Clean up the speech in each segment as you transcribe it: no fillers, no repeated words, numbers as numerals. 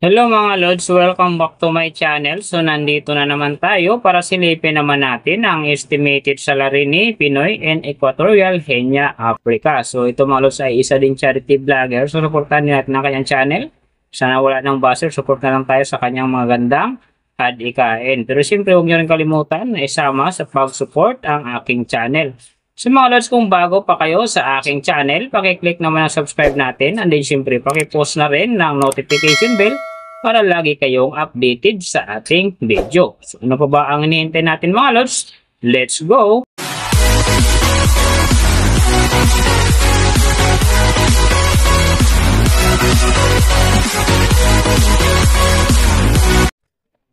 Hello mga Lods, welcome back to my channel. So nandito na naman tayo para silipin naman natin ang estimated salary ni Pinoy and Equatorial Kenya, Africa. So ito mga Lods ay isa din charity vlogger. So supportan natin ang kanyang channel. Sana wala ng buzzer, support na lang tayo sa kanyang mga gandang adikain. Pero siyempre huwag nyo rin kalimutan na isama sa pag-support ang aking channel. So mga Lods, kung bago pa kayo sa aking channel, pakiclick naman ang subscribe natin. And then siyempre pakipost na rin ng notification bell para lagi kayong updated sa ating video. So ano pa ba ang hinihintay natin mga Lods? Let's go!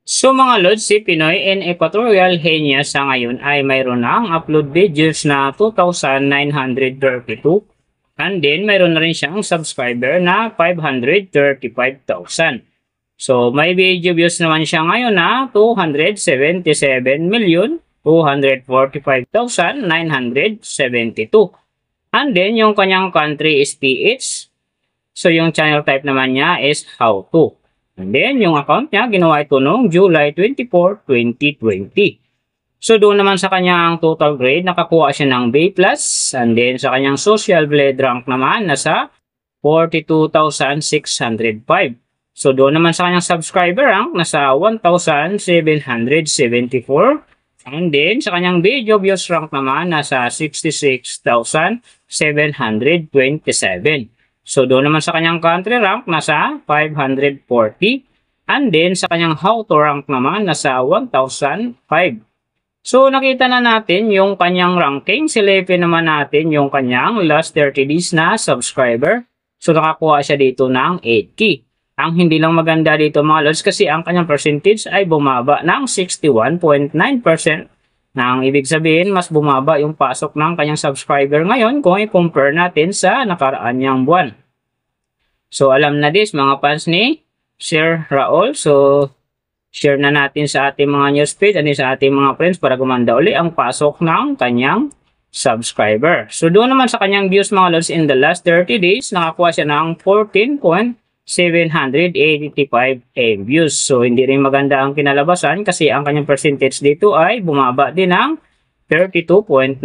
So mga Lods, si Pinoy and Equatorial Kenya sa ngayon ay mayroon ng upload videos na 2,932 and then mayroon na rin siyang subscriber na 535,000. So may video views naman siya ngayon na 277,245,972. And then yung kanyang country is PH. So yung channel type naman niya is how to. And then, yung account niya, ginawa ito noong July 24, 2020. So, doon naman sa kanyang total grade, nakakuha siya ng B+. And then, sa kanyang social blade rank naman, nasa 42,605. So, doon naman sa kanyang subscriber rank, nasa 1,774. And then, sa kanyang video views rank naman, nasa 66,727. So, doon naman sa kanyang country rank, nasa 540. And then, sa kanyang how to rank naman, nasa 1,005. So, nakita na natin yung kanyang ranking. Silipin naman natin yung kanyang last 30 days na subscriber. So, nakakuha siya dito ng 8K. Ang hindi lang maganda dito mga Lods kasi ang kanyang percentage ay bumaba ng 61.9%. Nang ibig sabihin, mas bumaba yung pasok ng kanyang subscriber ngayon kung i-compare natin sa nakaraan niyang buwan. So, alam na this mga fans ni Sir Raul. So, share na natin sa ating mga newsfeed at sa ating mga friends para gumanda uli ang pasok ng kanyang subscriber. So, doon naman sa kanyang views mga Lods in the last 30 days, nakakuha siya ng 14,785 views. So, hindi rin maganda ang kinalabasan kasi ang kanyang percentage dito ay bumaba din ng 32.9%.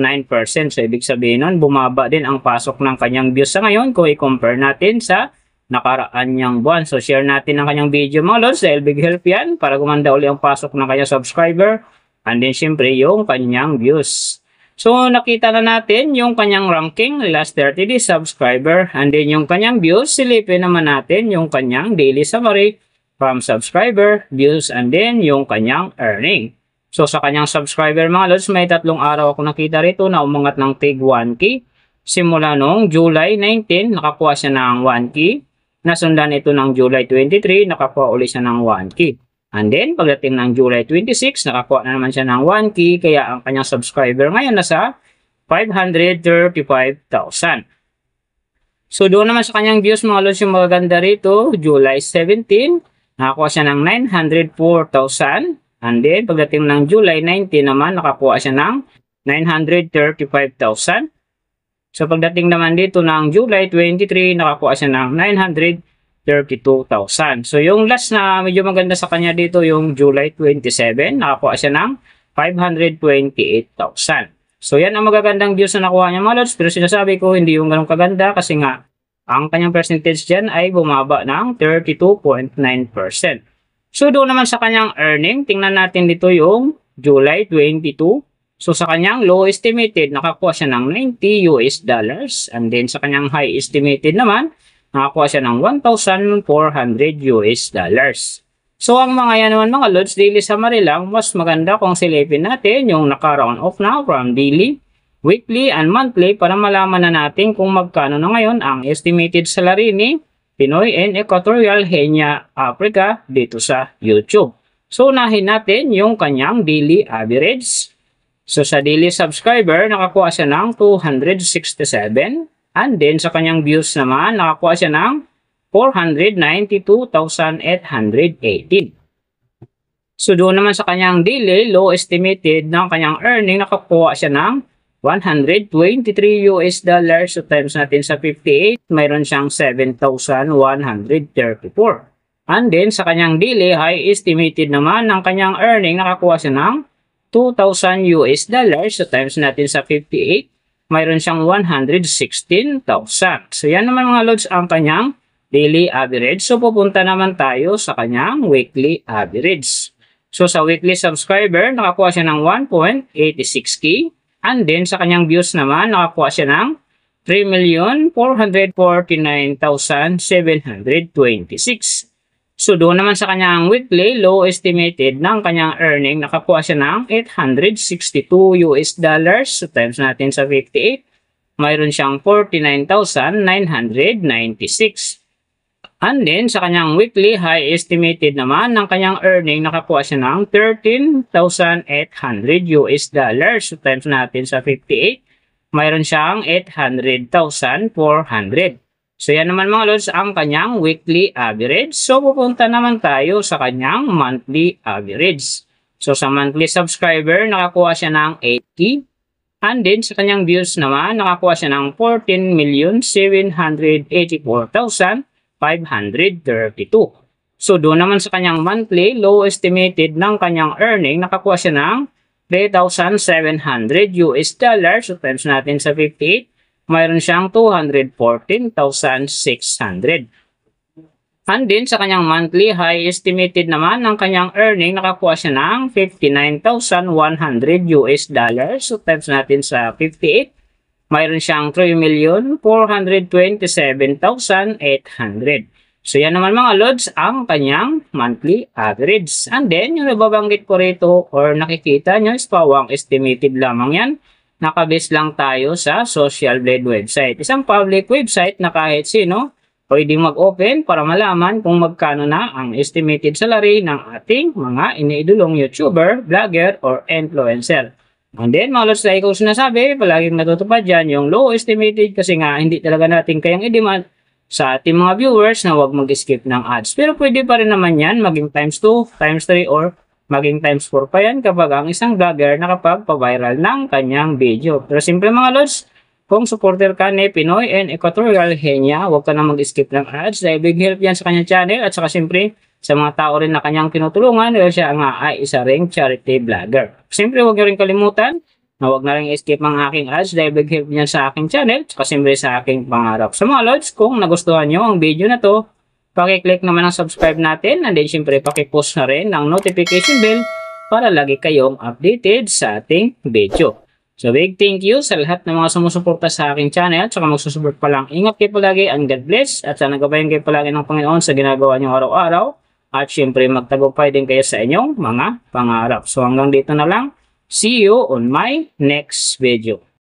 So, ibig sabihin nun, bumaba din ang pasok ng kanyang views sa ngayon kung i-compare natin sa nakaraan niyang buwan. So, share natin ang kanyang video mga Lods dahil big help yan para gumanda uli ang pasok ng kanyang subscriber and then syempre yung kanyang views. So, nakita na natin yung kanyang ranking, last 30 days subscriber, and then yung kanyang views. Silipin naman natin yung kanyang daily summary from subscriber, views, and then yung kanyang earning. So, sa kanyang subscriber mga Lods, may 3 araw ako nakita rito na umangat ng tig 1K. Simula noong July 19, nakakuha siya ng 1K. Nasundan ito ng July 23, nakakuha ulit siya ng 1K. And then, pagdating ng July 26, nakakuha na naman siya ng 1K, kaya ang kanyang subscriber ngayon nasa 535,000. So, doon naman sa kanyang views, mga Lods, yung magaganda rito, July 17, nakakuha siya ng 904,000. And then, pagdating ng July 19 naman, nakakuha siya ng 935,000. So, pagdating naman dito ng July 23, nakakuha siya ng 932,000. So, yung last na medyo maganda sa kanya dito, yung July 27, nakakuha siya ng 528,000. So, yan ang magagandang views na nakuha niya mga Lods. Pero sinasabi ko, hindi yung ganun kaganda kasi nga, ang kanyang percentage dyan ay bumaba ng 32.9%. So, doon naman sa kanyang earning, tingnan natin dito yung July 22. So, sa kanyang low estimated, nakakuha siya ng $90. And then, sa kanyang high estimated naman, nakakuha siya ng $1,400. So, ang mga yan naman mga Lods, daily summary lang, mas maganda kung silipin natin yung naka-round off na from daily, weekly, and monthly para malaman na natin kung magkano na ngayon ang estimated salary ni Pinoy and Equatorial Kenya, Africa dito sa YouTube. So, unahin natin yung kanyang daily average. So, sa daily subscriber, nakakuha siya ng 267. And then, sa kanyang views naman, nakakuha siya ng 492,818. So, doon naman sa kanyang daily, low estimated ng kanyang earning, nakakuha siya ng $123. So, times natin sa 58, mayroon siyang 7,134. And then, sa kanyang daily high estimated naman ng kanyang earning, nakakuha siya ng 2,000 US dollars. So, times natin sa 58, mayroon siyang 116,000. So, yan naman mga lods ang kanyang daily average. So, pupunta naman tayo sa kanyang weekly average. So, sa weekly subscriber, nakakuha siya ng 1.86k. And then, sa kanyang views naman, nakakuha siya ng 3,449,726. So, doon naman sa kanyang weekly, low estimated ng kanyang earning, nakakuha siya ng 862 US dollars. So, times natin sa 58, mayroon siyang 49,996. And then, sa kanyang weekly, high estimated naman ng kanyang earning, nakakuha siya ng 13,800 US dollars. So, times natin sa 58, mayroon siyang 800,400. So, yan naman mga lods ang kanyang weekly average. So, pupunta naman tayo sa kanyang monthly average. So, sa monthly subscriber, nakakuha siya ng 8K. And then, sa kanyang views naman, nakakuha siya ng 14,784,532. So, doon naman sa kanyang monthly, low estimated ng kanyang earning, nakakuha siya ng 3,700 US dollars. So, times natin sa 58, mayroon siyang 214,600. And then, sa kanyang monthly, high estimated naman ng kanyang earning, nakakuha siya ng 59,100 US dollars. So, times natin sa 58, mayroon siyang 3,427,800. So, yan naman mga lods ang kanyang monthly average. And then, yung nababanggit ko rito or nakikita nyo is pawang estimated lamang yan. Nakabase lang tayo sa Social Blade website. Isang public website na kahit sino pwedeng mag-open para malaman kung magkano na ang estimated salary ng ating mga iniidolong YouTuber, vlogger, or influencer. And then, mga lods, like ko sinasabi, palaging natutupad dyan yung low estimated kasi nga hindi talaga natin kayang i-demand sa ating mga viewers na huwag mag-skip ng ads. Pero pwede pa rin naman yan maging times 2, times 3, or maging times 4 pa yan kapag ang isang vlogger nakapag-viral ng kanyang video. Pero simple mga lods, kung supporter ka ni Pinoy and Equatorial Henya, huwag ka na mag-skip ng ads dahil big help yan sa kanyang channel at saka siyempre sa mga tao rin na kanyang tinutulungan dahil siya nga ay isa ring charity vlogger. Siyempre huwag nyo rin kalimutan na huwag na rin skip ang aking ads dahil big help yan sa aking channel at saka siyempre sa aking pangarap. So mga lods, kung nagustuhan nyo ang video na to, paki-click naman ang subscribe natin and then syempre paki-post na rin ang notification bell para lagi kayong updated sa ating video. So big thank you sa lahat ng mga sumusuporta sa aking channel at saka magsusupport pa lang. Ingat kayo palagi and God bless at sana gabayan kayo palagi ng Panginoon sa ginagawa nyo araw-araw at syempre magtagumpay din kayo sa inyong mga pangarap. So hanggang dito na lang. See you on my next video.